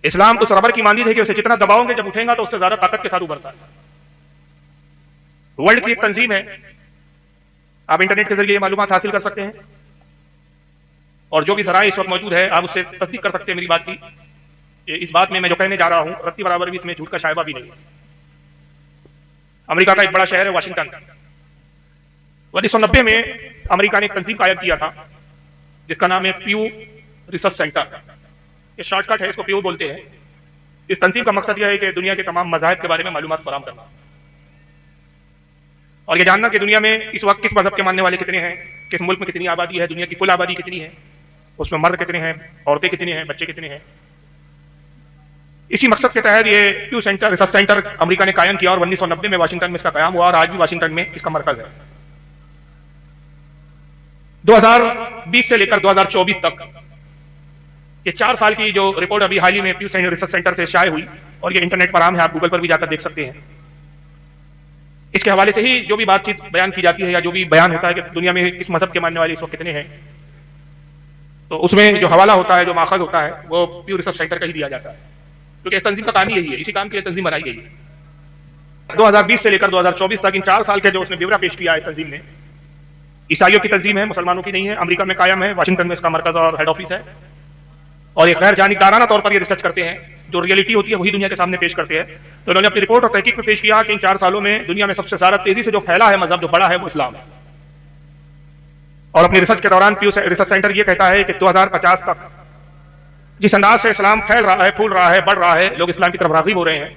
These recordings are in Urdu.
اسلام اس ربر کی مانند ہے کہ اسے جتنا دباؤ گے جب اٹھے گا تو اس سے زیادہ طاقت کے ساتھ ابھرتا ہے. ورلڈ کی ایک تنظیم ہے, آپ انٹرنیٹ کے ذریعے یہ معلومات حاصل کر سکتے ہیں, اور جو بھی ذرائع اس وقت موجود ہے آپ اس سے تصدیق کر سکتے ہیں میری بات کی. اس بات میں جو کہنے جا رہا ہوں رتی برابر بھی اس میں جھوٹ کا شائبہ بھی نہیں ہے. امریکہ کا ایک بڑا شہر ہے واشنگٹن. 1990 میں امریکہ نے ایک تنظیم قائم کیا تھا جس کا نام ہے پیو ریسرچ سینٹر. یہ شارٹ کٹ ہے, اس کو پیو بولتے ہیں. اس تنظیم کا مقصد یہ ہے کہ دنیا کے تمام مذاہب کے بارے میں معلومات فراہم کرنا اور یہ جاننا کہ دنیا میں اس وقت کس مذہب کے ماننے والے کتنے ہیں, کس ملک میں کتنی آبادی ہے, دنیا کی کل آبادی کتنی ہے, اس میں مرد کتنے ہیں, عورتیں کتنی ہیں, بچے کتنے ہیں. اسی مقصد کے تحت یہ پیو سینٹر ریسرچ سینٹر امریکہ نے قائم کیا اور 1990 میں واشنگٹن میں اس کا قیام ہوا اور آج بھی واشنگٹن میں اس کا مرکز ہے. 2020 سے لے کر 2024 تک یہ 4 سال کی جو رپورٹ ابھی حال ہی میں پیو ریسرچ سینٹر سے شائع ہوئی اور یہ انٹرنیٹ پر عام ہے, آپ گوگل پر بھی جا کر دیکھ سکتے ہیں. اس کے حوالے سے ہی جو بھی بات چیت بیان کی جاتی ہے یا جو بھی بیان ہوتا ہے کہ دنیا میں کس مذہب کے ماننے والے اس وقت کتنے ہیں, تو اس میں جو حوالہ ہوتا ہے, جو ماخذ ہوتا ہے, وہ پیو ریسرچ سینٹر کا ہی دیا جاتا ہے, کیونکہ اس تنظیم کا کام ہی یہی ہے, اسی کام کے لیے تنظیم بنائی گئی ہے. 2020 سے لے کر 2024 تک ان 4 سال کے جو اس نے بیورا پیش کیا ہے تنظیم نے, عیسائیوں کی تنظیم ہے, مسلمانوں کی نہیں ہے, امریکہ میں قائم ہے, واشنگٹن میں اس کا مرکز اور ہیڈ آفس ہے, اور ایک غیر جانبدارانہ طور پر یہ ریسرچ کرتے ہیں, جو ریئلٹی ہوتی ہے وہی دنیا کے سامنے پیش کرتے ہیں. تو انہوں نے اپنی رپورٹ اور تحقیق میں پیش کیا کہ ان 4 سالوں میں دنیا میں سب سے زیادہ تیزی سے جو پھیلا ہے مذہب, جو بڑا ہے, وہ اسلام ہے. اور اپنی ریسرچ کے دوران پیو ریسرچ سینٹر یہ کہتا ہے کہ 2050 تک جس انداز سے اسلام پھیل رہا ہے, پھول رہا ہے, بڑھ رہا ہے, لوگ اسلام کی طرف راغب ہو رہے ہیں,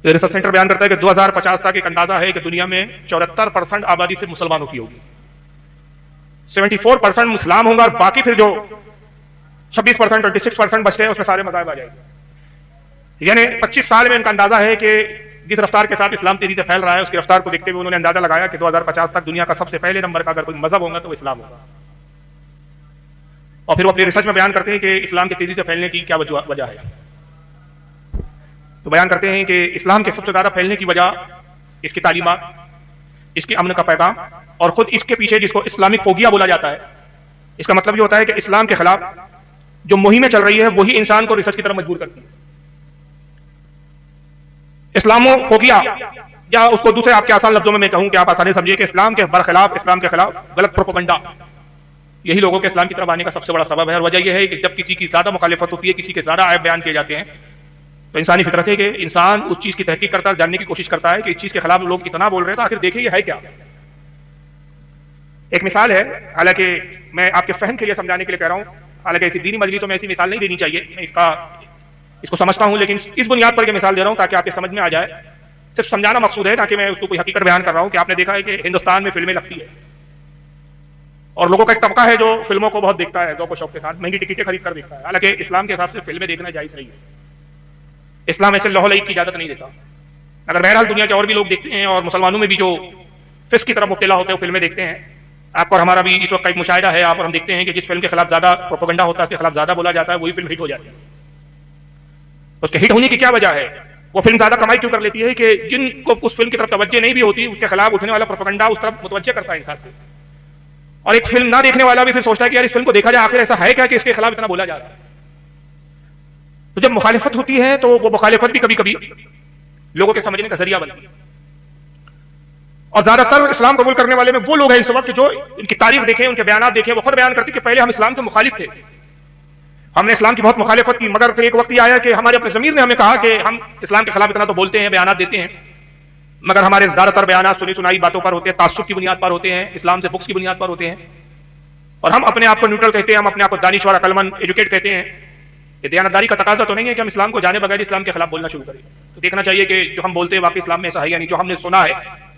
یہ ریسرچ سینٹر بیان کرتا ہے کہ 2050 تک ایک اندازہ ہے کہ دنیا میں 74% آبادی سے مسلمانوں کی ہوگی, 74% اسلام ہوں گا, اور باقی پھر جو 26% اور 26% بچتے ہیں اس میں سارے مذاہب آ جائیں گے. یعنی 25 سال میں ان کا اندازہ ہے کہ جس رفتار کے ساتھ اسلام تیزی سے پھیل رہا ہے اس کی رفتار کو دیکھتے ہوئے انہوں نے اندازہ لگایا کہ 2050 تک دنیا کا سب سے پہلے نمبر کا اگر کوئی مذہب ہوگا تو وہ اسلام ہوگا. اور پھر وہ اپنی ریسرچ میں بیان کرتے ہیں کہ اسلام کے تیزی سے پھیلنے کی کیا وجہ ہے. تو بیان کرتے ہیں کہ اسلام کے سب سے زیادہ پھیلنے کی وجہ اس کی تعلیمات, اس کے امن کا پیغام, اور خود اس کے پیچھے جس کو اسلامک فوبیا بولا جاتا ہے. اس کا مطلب یہ ہوتا ہے کہ اسلام کے خلاف جو مہمیں چل رہی ہے وہی انسان کو ریسرچ کی طرف مجبور کرتی ہے. اسلامو فوبیا, یا اس کو دوسرے آپ کے آسان لفظوں میں کہوں کہ آپ آسانی سمجھیے کہ اسلام کے برخلاف, اسلام کے خلاف غلط پروپیگنڈا, یہی لوگوں کے اسلام کی طرف آنے کا سب سے بڑا سبب ہے. اور وجہ یہ ہے کہ جب کسی کی زیادہ مخالفت ہوتی ہے, کسی کے زیادہ عیب بیان کیے جاتے ہیں, تو انسانی فطرت ہے کہ انسان اس چیز کی تحقیق کرتا ہے, جاننے کی کوشش کرتا ہے کہ اس چیز کے خلاف لوگ اتنا بول رہے ہیں تو آخر دیکھیں یہ ہے کیا. ایک مثال ہے, حالانکہ میں آپ کے فہم کے لیے سمجھانے کے لیے کہہ رہا ہوں, حالانکہ ایسی دینی مجلس میں ایسی مثال نہیں دینی چاہیے, میں اس کو سمجھتا ہوں, لیکن اس بنیاد پر یہ مثال دے رہا ہوں تاکہ آپ کے سمجھ میں آ جائے. صرف سمجھانا مقصود ہے, تاکہ میں اس کو کوئی حقیقت بیان کر رہا ہوں کہ آپ نے دیکھا ہے کہ ہندوستان میں فلمیں لگتی ہے اور لوگوں کا ایک طبقہ ہے جو فلموں کو بہت دیکھتا ہے, ذوق و شوق کے ساتھ مہنگی ٹکٹیں خرید کر دیکھتا ہے. حالانکہ اسلام کے حساب سے فلمیں دیکھنا جائز نہیں ہے, اسلام ایسے لہو لہو کی اجازت نہیں دیتا. اگر بہرحال دنیا کے اور بھی لوگ دیکھتے ہیں اور مسلمانوں میں بھی جو فسق کی طرف مبتلا ہوتے ہیں وہ فلمیں دیکھتے ہیں. آپ کو اور ہمارا بھی اس وقت کا ایک مشاہدہ ہے, آپ اور ہم دیکھتے ہیں کہ جس فلم کے خلاف زیادہ پروپیگنڈا ہوتا ہے, اس کے خلاف زیادہ بولا جاتا ہے, وہی فلم ہٹ ہو جاتی ہے. اس کے ہٹ ہونے کی کیا وجہ ہے؟ وہ فلم زیادہ کمائی کیوں کر لیتی ہے کہ جن کو اس فلم کی طرف توجہ نہیں بھی ہوتی اس کے خلاف اٹھنے والا پروپیگنڈا اس طرف متوجہ کرتا ہے انسان کو. اور ایک فلم نہ دیکھنے والا بھی پھر سوچتا ہے کہ یار اس فلم کو دیکھا جائے, آخر ایسا ہے کیا کہ اس کے خلاف اتنا بولا جا رہا ہے. تو جب مخالفت ہوتی ہے تو وہ مخالفت بھی کبھی کبھی لوگوں کے سمجھنے کا ذریعہ بنتی ہے. اور زیادہ تر اسلام قبول کرنے والے میں وہ لوگ ہیں اس وقت جو ان کی تاریخ دیکھیں, ان کے بیانات دیکھیں, وہ خود بیان کرتے کہ پہلے ہم اسلام کے مخالف تھے, ہم نے اسلام کی بہت مخالفت کی, مگر پھر ایک وقت یہ آیا کہ ہمارے اپنے ضمیر نے ہمیں کہا کہ ہم اسلام کے خلاف اتنا تو بولتے ہیں, بیانات دیتے ہیں, مگر ہمارے زیادہ تر بیانات سنی سنائی باتوں پر ہوتے ہیں, تعصب کی بنیاد پر ہوتے ہیں, اسلام سے بغض کی بنیاد پر ہوتے ہیں, اور ہم اپنے آپ کو نیوٹرل کہتے ہیں, ہم اپنے آپ کو دانشور, عقلمند, ایجوکیٹ کہتے ہیں. یہ دیانتداری کا تقاضا تو نہیں ہے کہ ہم اسلام کو جانے بغیر اسلام کے خلاف بولنا شروع کریں. تو دیکھنا چاہیے کہ جو ہم بولتے ہیں واقعی اسلام میں ایسا ہے یا نہیں, جو ہم نے سنا ہے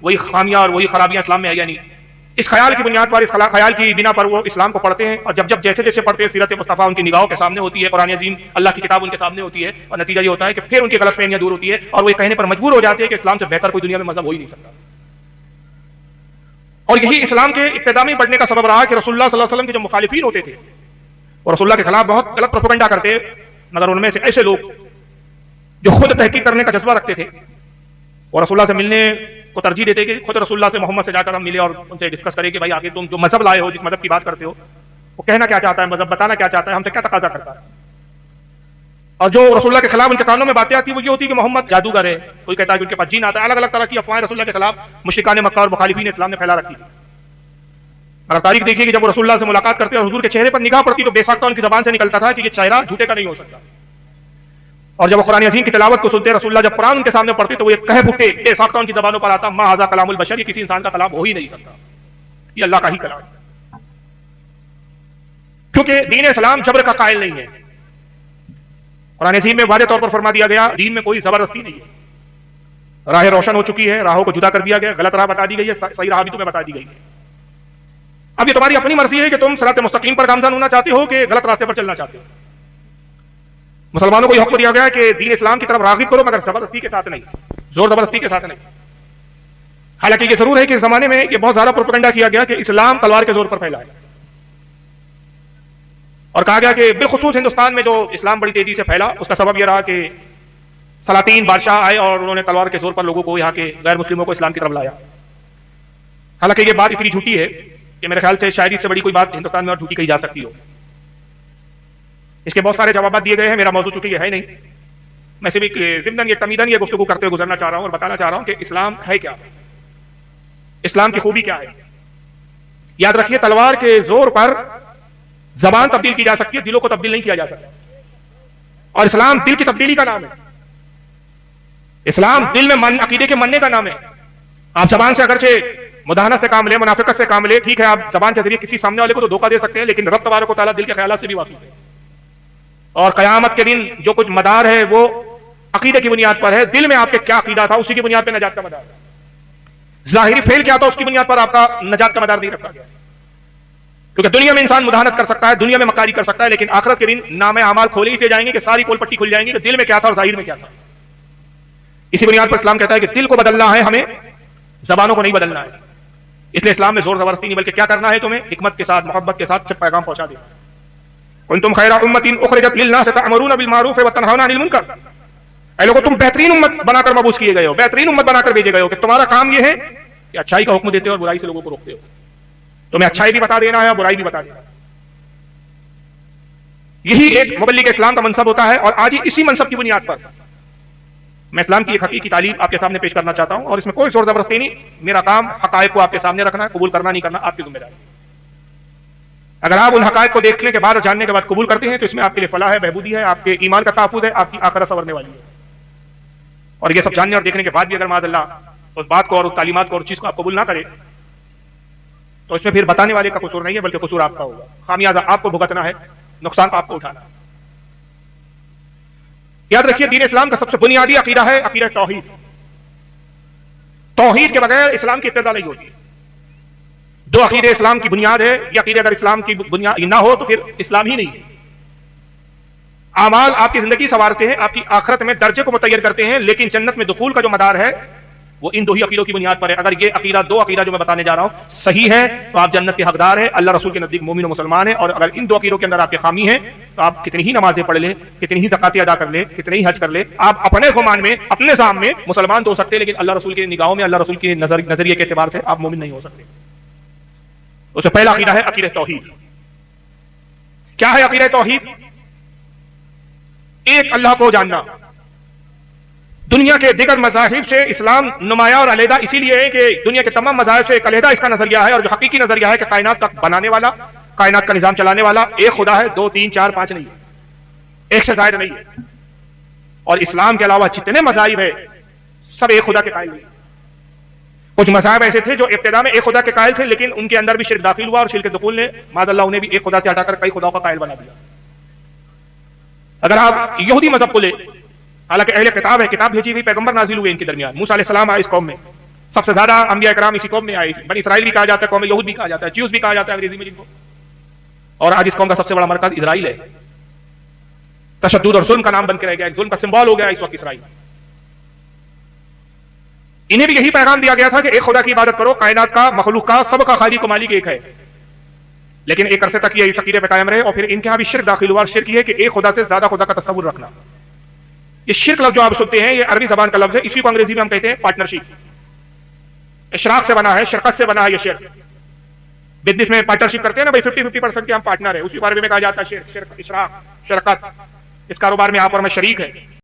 وہی خامیاں اور وہی خرابیاں اسلام میں ہے یا نہیں. اس خیال کی بنیاد پر, اس خیال کی بنا پر وہ اسلام کو پڑھتے ہیں, اور جب جیسے جیسے پڑھتے ہیں سیرت مصطفیٰ ان کی نگاہوں کے سامنے ہوتی ہے, قرآن عظیم اللہ کی کتاب ان کے سامنے ہوتی ہے, اور نتیجہ یہ ہوتا ہے کہ پھر ان کی غلط فہمیاں دور ہوتی ہے اور وہ یہ کہنے پر مجبور ہو جاتے ہیں کہ اسلام سے بہتر کوئی دنیا میں مذہب ہو ہی نہیں سکتا. اور یہی اسلام کے ابتدا میں بڑھنے کا سبب رہا کہ رسول اللہ صلی اللہ علیہ وسلم کے جو مخالفین ہوتے تھے وہ رسول اللہ کے خلاف بہت غلط پروپیگنڈا کرتے, مگر ان میں سے ایسے لوگ جو خود تحقیق کرنے کا جذبہ رکھتے تھے اور رسول اللہ سے ملنے کو ترجیح دیتے کہ خود رسول اللہ سے محمد سے جا کر ہم ملے اور ان سے ڈسکس کریں کہ بھائی آگے تم جو مذہب لائے ہو, جس مذہب کی بات کرتے ہو, وہ کہنا کیا چاہتا ہے, مذہب بتانا کیا چاہتا ہے, ہم سے کیا تقاضا کرتا ہے. اور جو رسول اللہ کے خلاف ان کے کانوں میں باتیں آتی ہیں وہ یہ ہوتی ہے کہ محمد جادوگر ہے، کوئی کہتا ہے کہ ان کے پاس جین آتا ہے، الگ الگ طرح کی افواہیں رسول اللہ کے خلاف مشرکان مکہ اور مخالفین اسلام نے پھیلا رکھی تھی۔ اگر تاریخ دیکھیے کہ جب وہ رسول اللہ سے ملاقات کرتے اور حضور کے چہرے پر نگاہ پڑتی تو بے ساختہ ان کی زبان سے نکلتا تھا کہ یہ چہرہ جھوٹے کا نہیں ہو سکتا، اور جب وہ قرآن عظیم کی تلاوت کو سنتے رسول اللہ جب قرآن ان کے سامنے پڑھتے تو وہ یہ کہہ اٹھتے بے ساختہ ان کی زبانوں پر آتا ما ھذا کلام البشر، یہ کسی انسان کا کلام ہو ہی نہیں سکتا، یہ اللہ کا ہی کلام ہے۔ کیونکہ دین اسلام جبر کا قائل نہیں ہے، قرآن عظیم میں واضح طور پر فرما دیا گیا دین میں کوئی زبردستی نہیں ہے، راہ روشن ہو چکی ہے، راہوں کو جدا کر دیا گیا، غلط راہ بتا دی گئی ہے، صحیح راہ بھی تمہیں بتا دی گئی ہے۔ اب یہ تمہاری اپنی مرضی ہے کہ تم صراط مستقیم پر گامزن ہونا چاہتے ہو کہ غلط راستے پر چلنا چاہتے ہو۔ مسلمانوں کو یہ حکم دیا گیا ہے کہ دین اسلام کی طرف راغب کرو، مگر زبردستی کے ساتھ نہیں، زور زبردستی کے ساتھ نہیں۔ حالانکہ یہ ضرور ہے کہ اس زمانے میں یہ بہت زیادہ پروپیگنڈا کیا گیا کہ اسلام تلوار کے زور پر پھیلا ہے، اور کہا گیا کہ بالخصوص ہندوستان میں جو اسلام بڑی تیزی سے پھیلا اس کا سبب یہ رہا کہ سلاطین بادشاہ آئے اور انہوں نے تلوار کے زور پر لوگوں کو، یہاں کے غیر مسلموں کو اسلام کی طرف لایا۔ حالانکہ یہ بات اتنی جھوٹی ہے کہ میرے خیال سے شاید اس سے بڑی کوئی بات ہندوستان میں اور جھوٹی کہی جا سکتی ہو۔ اس کے بہت سارے جوابات دیے گئے ہیں، میرا موضوع چونکہ یہ ہے نہیں، میں صرف ضمن یہ تمیدن یہ گفتگو کرتے ہوئے گزرنا چاہ رہا ہوں اور بتانا چاہ رہا ہوں کہ اسلام ہے کیا، اسلام کی خوبی کیا ہے۔ یاد رکھیے تلوار کے زور پر زبان تبدیل کی جا سکتی ہے، دلوں کو تبدیل نہیں کیا جا سکتا، اور اسلام دل کی تبدیلی کا نام ہے، اسلام دل میں عقیدے کے مننے کا نام ہے۔ آپ زبان سے اگرچہ مداحنت سے کام لیں، منافقت سے کام لیں، ٹھیک ہے، آپ زبان کے ذریعے کسی سامنے والے کو تو دھوکہ دے سکتے ہیں، لیکن رب تبارک و تعالیٰ دل کے خیالات سے بھی واقف ہے، اور قیامت کے دن جو کچھ مدار ہے وہ عقیدے کی بنیاد پر ہے، دل میں آپ کے کیا عقیدہ تھا اسی کی بنیاد پہ نجات کا مدار ہے، ظاہری فعل کیا تھا اس کی بنیاد پر آپ کا نجات کا مدار نہیں رکھا گیا، کیونکہ دنیا میں انسان مداحنت کر سکتا ہے، دنیا میں مکاری کر سکتا ہے، لیکن آخرت کے دن نام اعمال کھولے ہی سے جائیں گے کہ ساری پول پٹی کھل جائیں گی کہ دل میں کیا تھا اور ظاہر میں کیا تھا۔ اسی بنیاد پر اسلام کہتا ہے کہ دل کو بدلنا ہے ہمیں، زبانوں کو نہیں بدلنا ہے، اس لیے اسلام میں زور زبردستی نہیں بلکہ کیا کرنا ہے تمہیں حکمت کے ساتھ، محبت کے ساتھ پیغام پہنچا دینا۔ کنتم خیر امۃ اخرجت للناس تأمرون بالمعروف وتنہون عن المنکر، اے لوگوں تم بہترین امت بنا کر مبعوث کیے گئے ہو، بہترین امت بنا کر بھیجے گئے ہو کہ تمہارا کام یہ ہے کہ اچھائی کا حکم دیتے ہو اور برائی سے لوگوں کو روکتے ہو، تمہیں اچھائی بھی بتا دینا ہے اور برائی بھی بتا دینا ہے۔ یہی ایک مبلغ اسلام کا منصب ہوتا ہے، اور آج ہی اسی منصب کی بنیاد پر میں اسلام کی ایک حقیقی تعلیم آپ کے سامنے پیش کرنا چاہتا ہوں، اور اس میں کوئی زور زبردستی نہیں، میرا کام حقائق کو آپ کے سامنے رکھنا ہے، قبول کرنا نہیں کرنا آپ کی ذمہ داری۔ اگر آپ ان حقائق کو دیکھنے کے بعد اور جاننے کے بعد قبول کرتے ہیں تو اس میں آپ کے لیے فلاح ہے، بہبودی ہے، آپ کے ایمان کا تحفظ ہے، آپ کی آخرت سنورنے والی ہے۔ اور یہ سب جاننے اور دیکھنے کے بعد بھی اگر معاذ اللہ اس بات کو اور اس تعلیمات کو اور چیز کو آپ قبول نہ کرے تو اس میں پھر بتانے والے کا قصور نہیں ہے بلکہ قصور آپ کا ہوگا، خامیازہ آپ کو بھگتنا ہے، نقصان آپ کو اٹھانا ہے۔ یاد رکھیے دین اسلام کا سب سے بنیادی عقیدہ ہے عقیدہ توحید۔ توحید کے بغیر اسلام کی ابتدا نہیں ہوتی۔ دو عقیدے اسلام کی بنیاد ہے، یہ عقیدے اگر اسلام کی بنیاد نہ ہو تو پھر اسلام ہی نہیں ہے۔ اعمال آپ کی زندگی سنوارتے ہیں، آپ کی آخرت میں درجے کو متعین کرتے ہیں، لیکن جنت میں دخول کا جو مدار ہے وہ ان دو ہی عقیدوں کی بنیاد پر ہے۔ اگر یہ عقیدہ دو عقیدہ جو میں بتانے جا رہا ہوں صحیح ہے تو آپ جنت کے حقدار ہیں، اللہ رسول کے نزدیک مومن و مسلمان ہیں، اور اگر ان دو عقیدوں کے اندر آپ کے خامی ہیں تو آپ کتنی ہی نمازیں پڑھ لیں، کتنی ہی زکاتیں ادا کر لیں، کتنے ہی حج کر لیں، آپ اپنے گمان میں اپنے ذام میں مسلمان تو ہو سکتے ہیں، لیکن اللہ رسول کی نگاہوں میں، اللہ رسول کے نظریے کے اعتبار سے آپ مومن نہیں ہو سکتے۔ اس سے پہلا عقیدہ ہے عقیدہ توحید۔ کیا ہے عقیدہ توحید؟ ایک اللہ کو جاننا۔ دنیا کے دیگر مذاہب سے اسلام نمایاں اور علیحدہ اسی لیے ہے کہ دنیا کے تمام مذاہب سے ایک علیحدہ اس کا نظریہ ہے، اور جو حقیقی نظریہ ہے کہ کائنات کا بنانے والا، کائنات کا نظام چلانے والا ایک خدا ہے، 2 3 4 5 نہیں ہے، ایک سے زائد نہیں ہے۔ اور اسلام کے علاوہ جتنے مذاہب ہیں سب ایک خدا کے قائل نہیں۔ کچھ مذاہب ایسے تھے جو ابتدا میں ایک خدا کے قائل تھے، لیکن ان کے اندر بھی شرک داخل ہوا، اور شرک دخول نے معاذ اللہ انہیں بھی ایک خدا سے ہٹا کر کئی خداؤں کا قائل بنا دیا۔ اگر آپ یہودی مذہب کو لیں، حالانکہ اہل کتاب ہے، کتاب بھیجی گئی، پیغمبر نازل ہوئے ان کے درمیان، موسیٰ علیہ السلام آئے اس قوم میں، سب سے زیادہ انبیاء کرام اسی قوم میں آئے، بنی اسرائیل بھی کہا جاتا ہے، قوم یہود بھی کہا جاتا ہے، جیوز بھی کہا جاتا ہے انگریزی میں جن کو، اور آج اس قوم کا سب سے بڑا مرکز اسرائیل ہے۔ تشدد اور ظلم کا نام بن کے رہ گیا، ایک ظلم کا سمبول ہو گیا اس وقت اسرائیل۔ انہیں بھی یہی پیغام دیا گیا تھا کہ ایک خدا کی عبادت کرو، کائنات کا، مخلوق کا، سب کا خالق و مالک ایک ہے، لیکن ایک عرصے تک یہ اس عقیدے پہ قائم رہے، اور پھر ان کے یہاں بھی شرک داخل ہوا، اور شرک یہ ہے کہ ایک خدا سے زیادہ خدا کا تصور رکھنا۔ یہ شرک لفظ جو آپ سنتے ہیں یہ عربی زبان کا لفظ ہے، اسی کو انگریزی میں ہم کہتے ہیں پارٹنرشپ۔ اشراق سے بنا ہے، شرکت سے بنا ہے یہ شرک۔ بزنس میں پارٹنرشپ کرتے ہیں نا بھائی، 50-50% کے ہم پارٹنر ہیں، اسی کو عربی میں کہا جاتا ہے شرک، اشراق، شرکت۔ اس کاروبار میں آپ اور میں شریک ہے.